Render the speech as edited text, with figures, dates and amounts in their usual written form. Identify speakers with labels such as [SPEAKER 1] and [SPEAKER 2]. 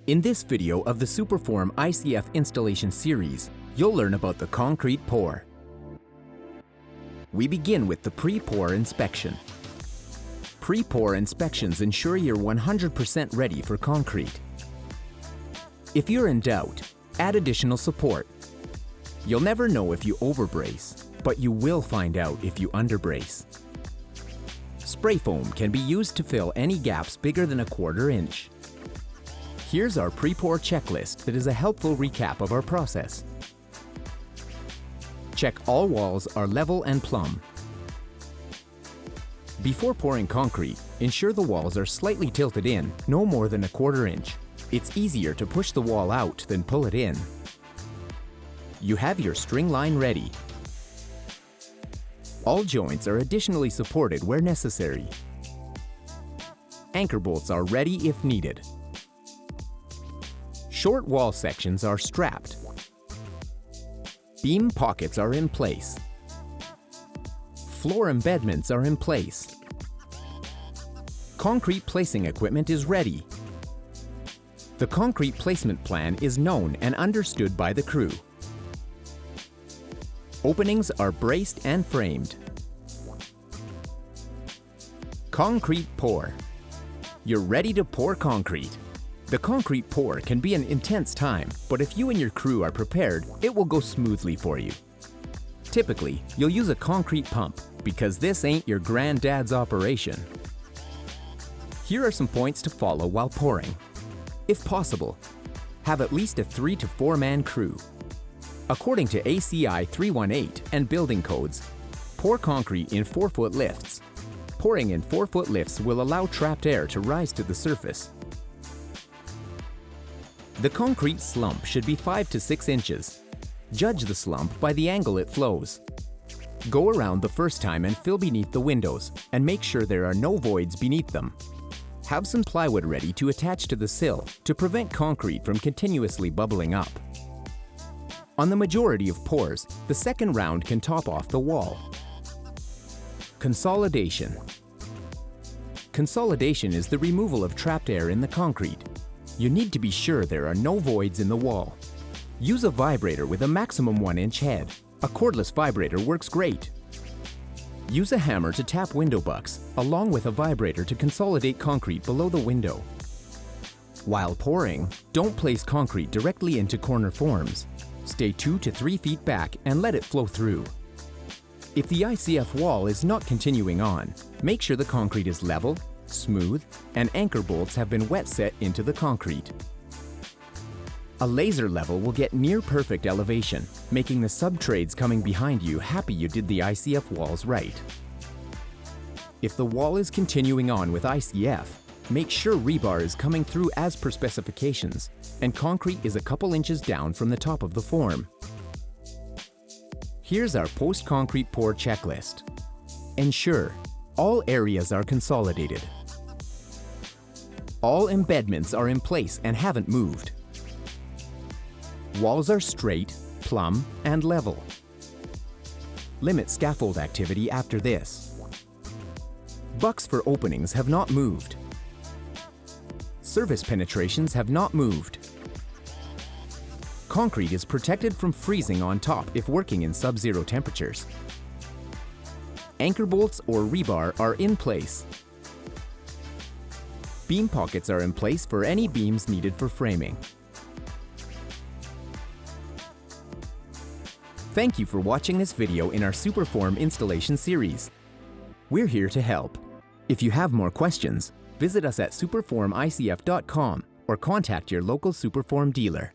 [SPEAKER 1] In this video of the SuperForm ICF installation series, you'll learn about the concrete pour. We begin with the pre-pour inspection. Pre-pour inspections ensure you're 100% ready for concrete. If you're in doubt, add additional support. You'll never know if you overbrace, but you will find out if you underbrace. Spray foam can be used to fill any gaps bigger than 1/4 inch. Here's our pre-pour checklist that is a helpful recap of our process. Check all walls are level and plumb. Before pouring concrete, ensure the walls are slightly tilted in, no more than 1/4 inch. It's easier to push the wall out than pull it in. You have your string line ready. All joints are additionally supported where necessary. Anchor bolts are ready if needed. Short wall sections are strapped. Beam pockets are in place. Floor embedments are in place. Concrete placing equipment is ready. The concrete placement plan is known and understood by the crew. Openings are braced and framed. Concrete pour. You're ready to pour concrete. The concrete pour can be an intense time, but if you and your crew are prepared, it will go smoothly for you. Typically, you'll use a concrete pump because this ain't your granddad's operation. Here are some points to follow while pouring. If possible, have at least a 3 to 4 man crew. According to ACI 318 and building codes, pour concrete in 4-foot lifts. Pouring in 4-foot lifts will allow trapped air to rise to the surface. The concrete slump should be 5 to 6 inches. Judge the slump by the angle it flows. Go around the first time and fill beneath the windows, and make sure there are no voids beneath them. Have some plywood ready to attach to the sill to prevent concrete from continuously bubbling up. On the majority of pours, the second round can top off the wall. Consolidation. Consolidation is the removal of trapped air in the concrete. You need to be sure there are no voids in the wall. Use a vibrator with a maximum 1-inch head. A cordless vibrator works great. Use a hammer to tap window bucks, along with a vibrator to consolidate concrete below the window. While pouring, don't place concrete directly into corner forms. Stay 2 to 3 feet back and let it flow through. If the ICF wall is not continuing on, make sure the concrete is level, smooth, and anchor bolts have been wet set into the concrete. A laser level will get near perfect elevation, making the subtrades coming behind you happy you did the ICF walls right. If the wall is continuing on with ICF, make sure rebar is coming through as per specifications, and concrete is a couple inches down from the top of the form. Here's our post-concrete pour checklist. Ensure all areas are consolidated. All embedments are in place and haven't moved. Walls are straight, plumb, and level. Limit scaffold activity after this. Bucks for openings have not moved. Surface penetrations have not moved. Concrete is protected from freezing on top if working in sub-zero temperatures. Anchor bolts or rebar are in place. Beam pockets are in place for any beams needed for framing. Thank you for watching this video in our SuperForm installation series. We're here to help. If you have more questions, visit us at superformicf.com or contact your local SuperForm dealer.